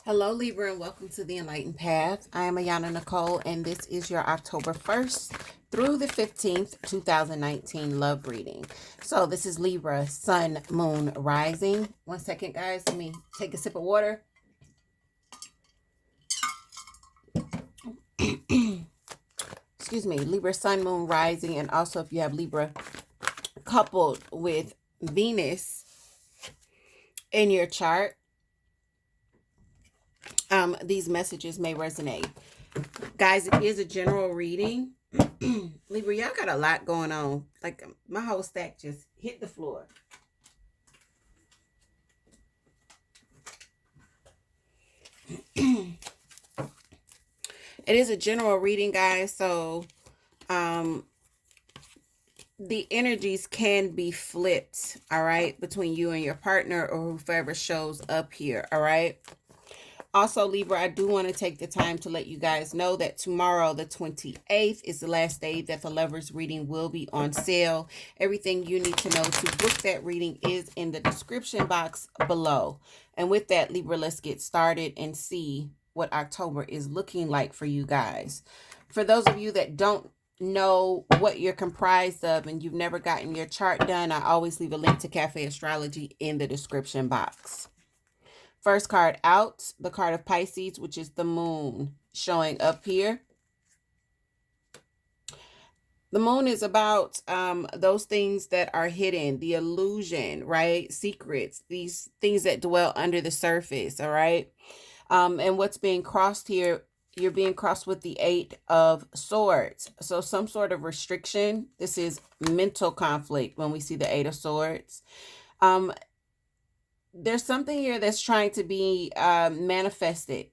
Hello, Libra, and welcome to the Enlightened Path. I am Ayana Nicole, and this is your October 1st through the 15th, 2019 love reading. So this is Libra, Sun, Moon, Rising. One second, guys. Let me take a sip of water. Excuse me. Libra, Sun, Moon, Rising, and also if you have Libra coupled with Venus in your chart, these messages may resonate. Guys, it is a general reading. Libra, y'all got a lot going on. Like, my whole stack just hit the floor. It is a general reading, guys. So, the energies can be flipped, all right, between you and your partner or whoever shows up here, all right? Also, Libra, I do want to take the time to let you guys know that tomorrow, the 28th, is the last day that the Lovers reading will be on sale. Everything you need to know to book that reading is in the description box below. And with that, Libra, let's get started and see what October is looking like for you guys. For those of you that don't know what you're comprised of and you've never gotten your chart done, I always leave a link to Café Astrology in the description box. First card out, the card of Pisces, which is the moon showing up here. The moon is about those things that are hidden, the illusion, right? Secrets, these things that dwell under the surface, all right? And what's being crossed here, you're being crossed with the 8 of Swords. So some sort of restriction. This is mental conflict when we see the 8 of Swords. There's something here that's trying to be manifested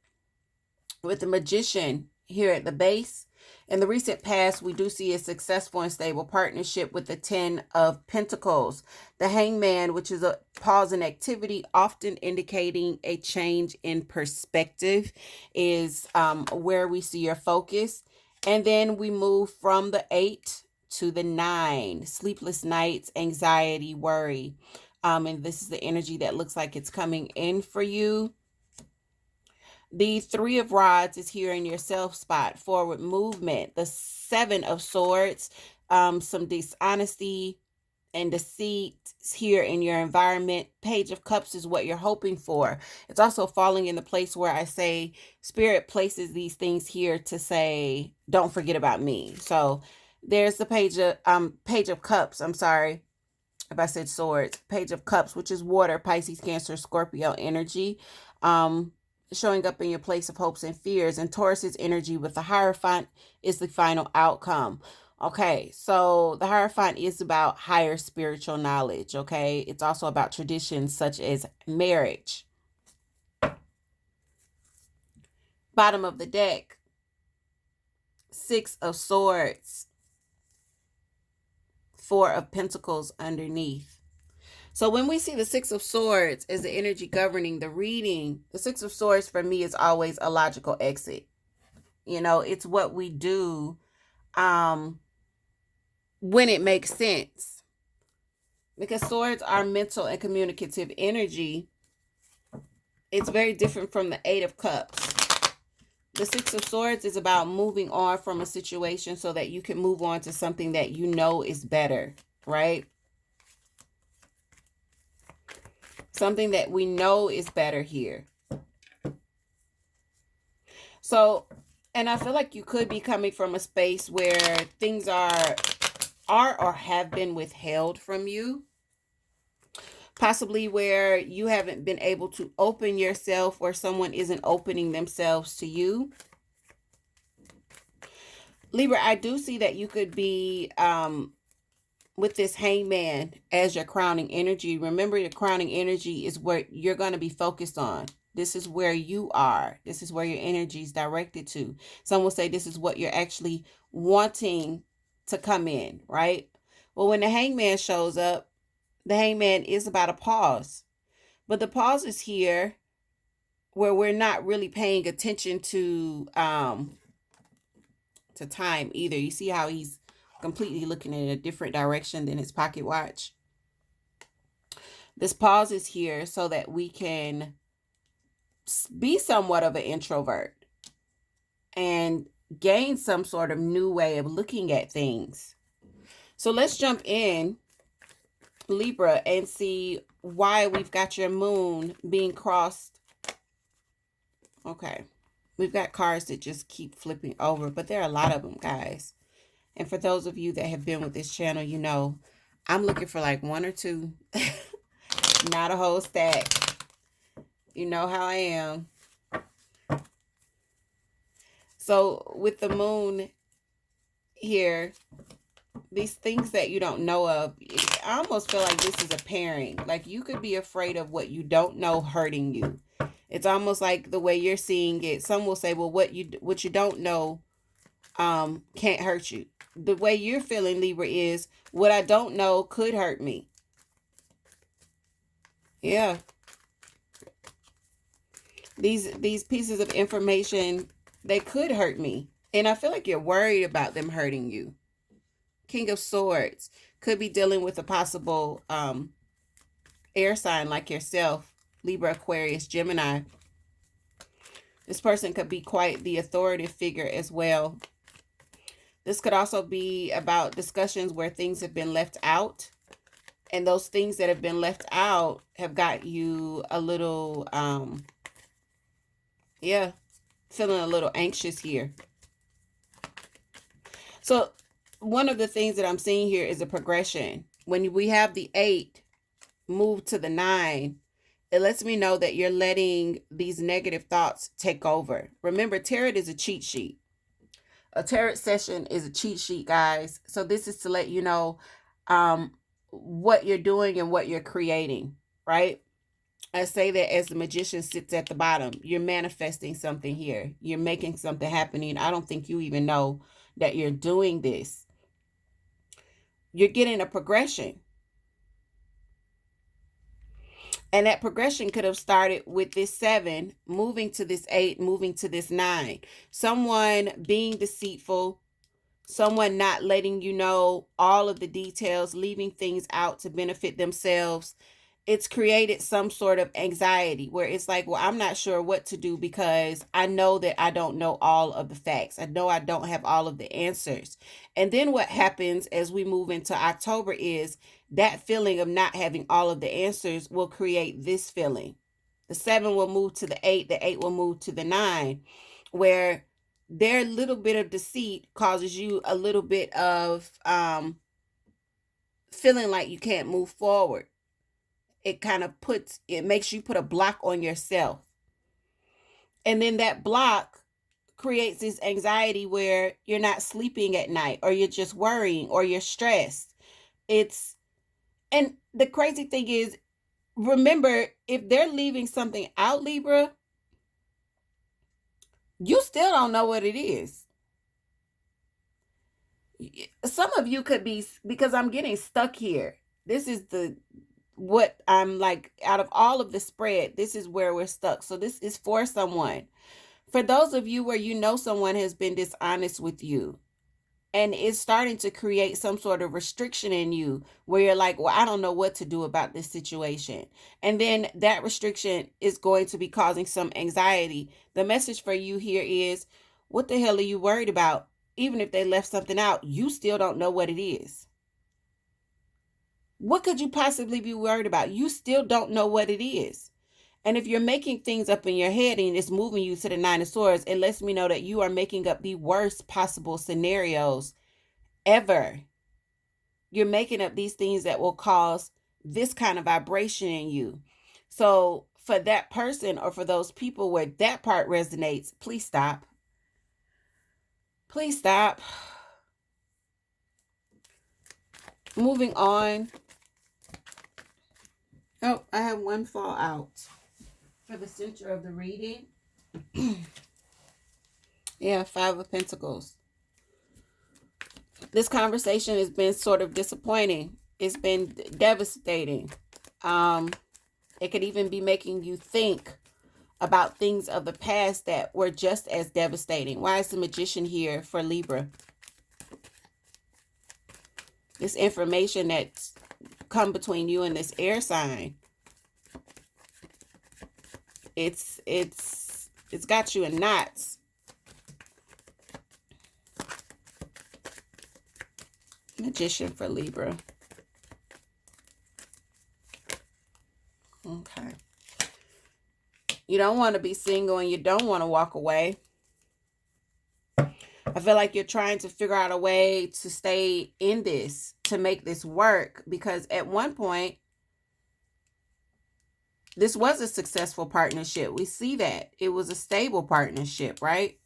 with the Magician here at the base. In the recent past, we do see a successful and stable partnership with the 10 of Pentacles. The Hangman, which is a pause in activity, often indicating a change in perspective, is where we see your focus. And then we move from the 8 to the 9, sleepless nights, anxiety, worry. And this is the energy that looks like it's coming in for you. The 3 of Rods is here in your self spot, forward movement. The 7 of Swords, some dishonesty and deceit here in your environment. Page of Cups is what you're hoping for. It's also falling in the place where I say Spirit places these things here to say, don't forget about me. So there's the Page of Cups. I'm sorry if I said Swords. Page of Cups, which is water, Pisces, Cancer, Scorpio energy, showing up in your place of hopes and fears. And Taurus's energy with the Hierophant is the final outcome. Okay, so the Hierophant is about higher spiritual knowledge, okay? It's also about traditions such as marriage. Bottom of the deck, 6 of Swords, 4 of Pentacles underneath. So when we see the 6 of Swords as the energy governing the reading, the 6 of Swords for me is always a logical exit. You know, it's what we do when it makes sense. Because swords are mental and communicative energy. It's very different from the 8 of Cups. The 6 of Swords is about moving on from a situation so that you can move on to something that you know is better, right? Something that we know is better here. So, and I feel like you could be coming from a space where things are or have been withheld from you. Possibly where you haven't been able to open yourself or someone isn't opening themselves to you. Libra, I do see that you could be with this Hangman as your crowning energy. Remember, your crowning energy is what you're going to be focused on. This is where you are. This is where your energy is directed to. Some will say this is what you're actually wanting to come in, right? Well, when the Hangman shows up, the Hangman is about a pause. But the pause is here where we're not really paying attention to time either. You see how he's completely looking in a different direction than his pocket watch. This pause is here so that we can be somewhat of an introvert and gain some sort of new way of looking at things. So let's jump in, Libra, and see why we've got your moon being crossed. Okay. We've got cards that just keep flipping over, but there are a lot of them, guys. And for those of you that have been with this channel, you know, I'm looking for like one or two, not a whole stack. You know how I am. So with the moon here, these things that you don't know of, I almost feel like this is a pairing. Like you could be afraid of what you don't know hurting you. It's almost like the way you're seeing it. Some will say, well, what you don't know can't hurt you. The way you're feeling, Libra, is what I don't know could hurt me. Yeah. These pieces of information, they could hurt me. And I feel like you're worried about them hurting you. King of Swords could be dealing with a possible air sign like yourself, Libra, Aquarius, Gemini. This person could be quite the authoritative figure as well. This could also be about discussions where things have been left out. And those things that have been left out have got you a little, yeah, feeling a little anxious here. So one of the things that I'm seeing here is a progression. When we have the 8 move to the 9, it lets me know that you're letting these negative thoughts take over. Remember, tarot is a cheat sheet. A tarot session is a cheat sheet, guys. So this is to let you know what you're doing and what you're creating, right? I say that as the magician sits at the bottom. You're manifesting something here. You're making something happening. I don't think you even know that you're doing this. You're getting a progression. And that progression could have started with this 7, moving to this 8, moving to this 9. Someone being deceitful, someone not letting you know all of the details, leaving things out to benefit themselves. It's created some sort of anxiety where it's like, well, I'm not sure what to do because I know that I don't know all of the facts. I know I don't have all of the answers. And then what happens as we move into October is that feeling of not having all of the answers will create this feeling. The 7 will move to the 8. The 8 will move to the 9, where their little bit of deceit causes you a little bit of feeling like you can't move forward. It makes you put a block on yourself. And then that block creates this anxiety where you're not sleeping at night, or you're just worrying, or you're stressed. And the crazy thing is, remember, if they're leaving something out, Libra, you still don't know what it is. Some of you could be, because I'm getting stuck here. This is what I'm like, out of all of the spread, this is where we're stuck. So this is for someone. For those of you where you know someone has been dishonest with you and is starting to create some sort of restriction in you where you're like, well, I don't know what to do about this situation. And then that restriction is going to be causing some anxiety. The message for you here is, what the hell are you worried about? Even if they left something out, you still don't know what it is. What could you possibly be worried about? You still don't know what it is. And if you're making things up in your head and it's moving you to the 9 of Swords, it lets me know that you are making up the worst possible scenarios ever. You're making up these things that will cause this kind of vibration in you. So for that person, or for those people where that part resonates, please stop. Please stop. Moving on. Oh, I have one fall out for the center of the reading. Yeah, 5 of Pentacles. This conversation has been sort of disappointing. It's been devastating. It could even be making you think about things of the past that were just as devastating. Why is the Magician here for Libra? This information that's come between you and this air sign it's got you in knots. Magician for Libra. Okay. You don't want to be single and you don't want to walk away. I feel like you're trying to figure out a way to stay in this, to make this work, because at one point, this was a successful partnership. We see that. It was a stable partnership, right?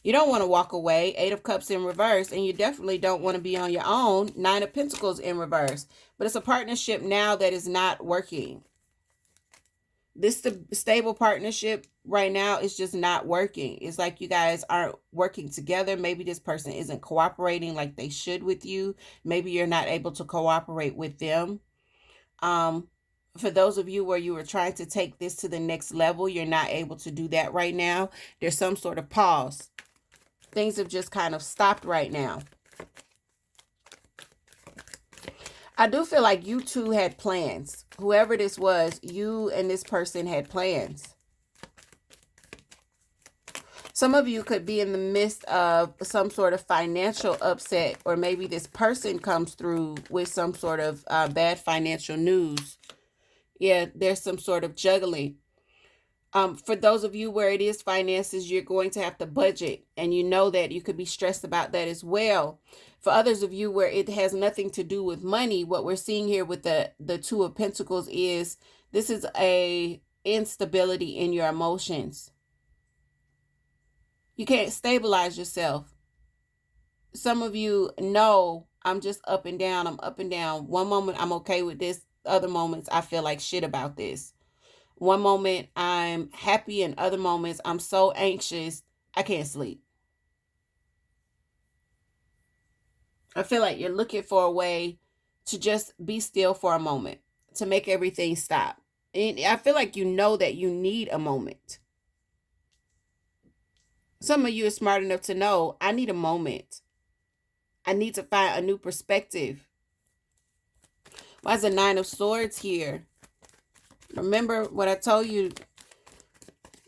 You don't want to walk away. 8 of Cups in reverse, and you definitely don't want to be on your own. 9 of Pentacles in reverse. But it's a partnership now that is not working. This stable partnership right now is just not working. It's like you guys aren't working together. Maybe this person isn't cooperating like they should with you. Maybe you're not able to cooperate with them. For those of you where you were trying to take this to the next level, you're not able to do that right now. There's some sort of pause. Things have just kind of stopped right now. I do feel like you two had plans. Whoever this was, you and this person had plans. Some of you could be in the midst of some sort of financial upset, or maybe this person comes through with some sort of bad financial news. Yeah, there's some sort of juggling. For those of you where it is finances, you're going to have to budget, and you know that you could be stressed about that as well. For others of you where it has nothing to do with money, what we're seeing here with the 2 of Pentacles is this is a instability in your emotions. You can't stabilize yourself. Some of you know, I'm just up and down. I'm up and down. One moment I'm okay with this. Other moments I feel like shit about this. One moment I'm happy, and other moments I'm so anxious I can't sleep. I feel like you're looking for a way to just be still for a moment, to make everything stop. And I feel like you know that you need a moment. Some of you are smart enough to know, I need a moment. I need to find a new perspective. Why is the 9 of Swords here? Remember what I told you,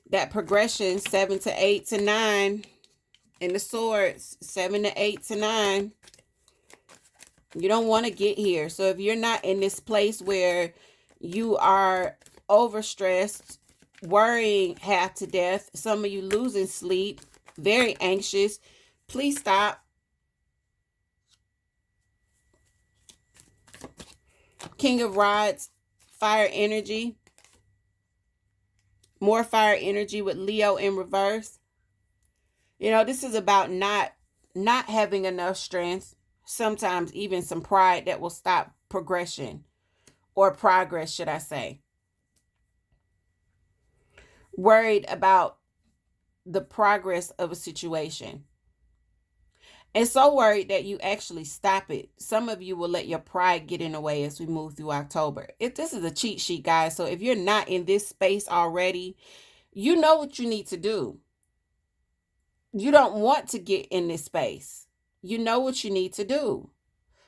that progression, 7 to 8 to 9 in the Swords, 7 to 8 to 9. You don't want to get here. So if you're not in this place where you are overstressed, worrying half to death, some of you losing sleep, very anxious, please stop. King of Rods, fire energy. More fire energy with Leo in reverse. You know, this is about not having enough strength. Sometimes even some pride that will stop progression, or progress, should I say. Worried about the progress of a situation. And so worried that you actually stop it. Some of you will let your pride get in the way as we move through October. This is a cheat sheet, guys. So if you're not in this space already, you know what you need to do. You don't want to get in this space. You know what you need to do.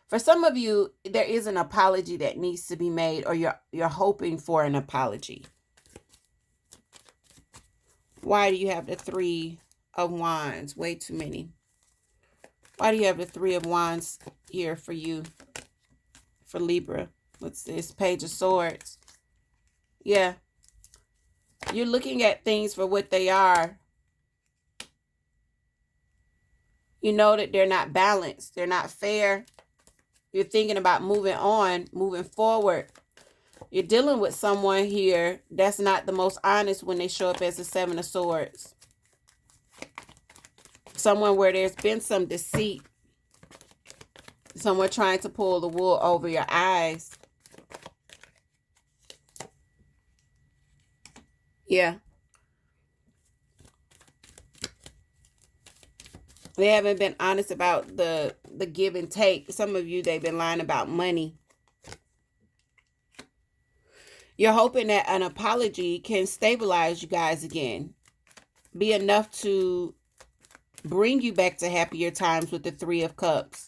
For some of you, there is an apology that needs to be made, or you're hoping for an apology. Why do you have the 3 of Wands? Way too many. Why do you have the 3 of Wands here for you, for Libra? What's this? Page of Swords. Yeah. You're looking at things for what they are. You know that they're not balanced. They're not fair. You're thinking about moving on, moving forward. You're dealing with someone here that's not the most honest when they show up as a 7 of Swords. Someone where there's been some deceit. Someone trying to pull the wool over your eyes. Yeah. They haven't been honest about the give and take. Some of you, they've been lying about money. You're hoping that an apology can stabilize you guys again. Be enough to bring you back to happier times with the 3 of Cups.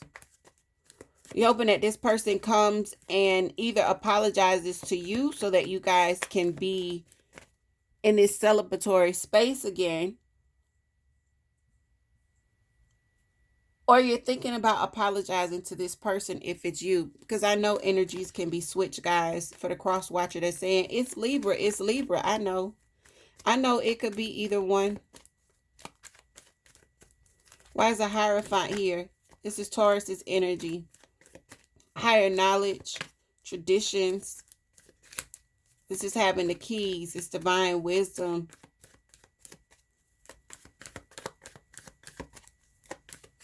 You're hoping that this person comes and either apologizes to you so that you guys can be in this celebratory space again, or you're thinking about apologizing to this person if it's you. Because I know energies can be switched, guys. For the cross watcher that's saying, it's Libra, it's Libra. I know it could be either one. Why is a Hierophant here? This is Taurus's energy. Higher knowledge, traditions. This is having the keys. It's divine wisdom.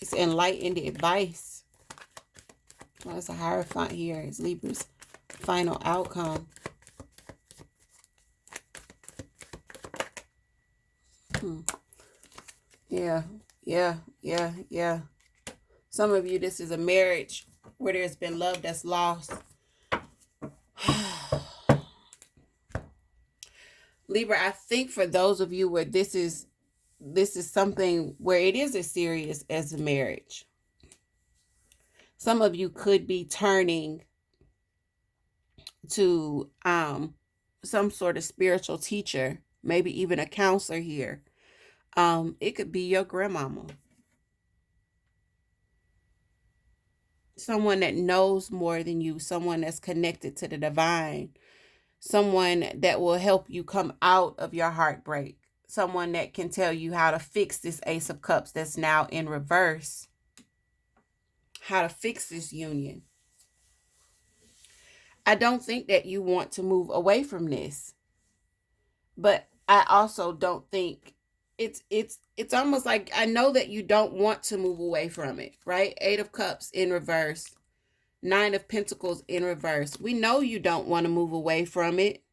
It's enlightened advice. Well, it's a Hierophant here. It's Libra's final outcome. Yeah. Some of you, this is a marriage where there's been love that's lost. Libra, I think for those of you where this is something where it is as serious as a marriage. Some of you could be turning to some sort of spiritual teacher, maybe even a counselor here. It could be your grandmama. Someone that knows more than you, someone that's connected to the divine, someone that will help you come out of your heartbreak, someone that can tell you how to fix this Ace of Cups that's now in reverse, how to fix this union. I don't think that you want to move away from this, but I also don't think it's almost like I know that you don't want to move away from it, right? 8 of Cups in reverse, 9 of Pentacles in reverse. We know you don't want to move away from it.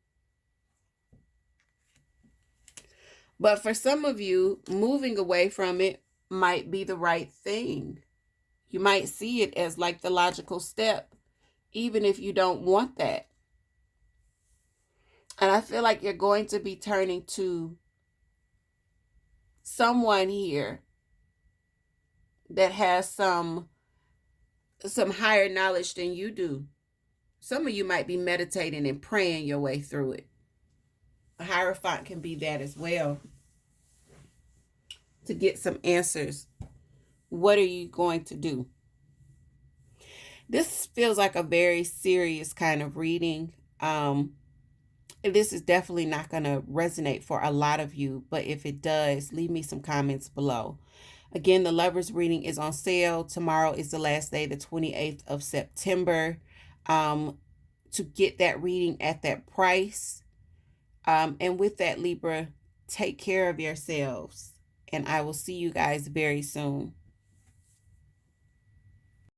But for some of you, moving away from it might be the right thing. You might see it as like the logical step, even if you don't want that. And I feel like you're going to be turning to someone here that has some higher knowledge than you do. Some of you might be meditating and praying your way through it. A Hierophant can be that as well. To get some answers. What are you going to do? This feels like a very serious kind of reading. This is definitely not going to resonate for a lot of you, but if it does, leave me some comments below. Again, the Lovers reading is on sale. Tomorrow is the last day, the 28th of September. To get that reading at that price. And with that, Libra, take care of yourselves. And I will see you guys very soon.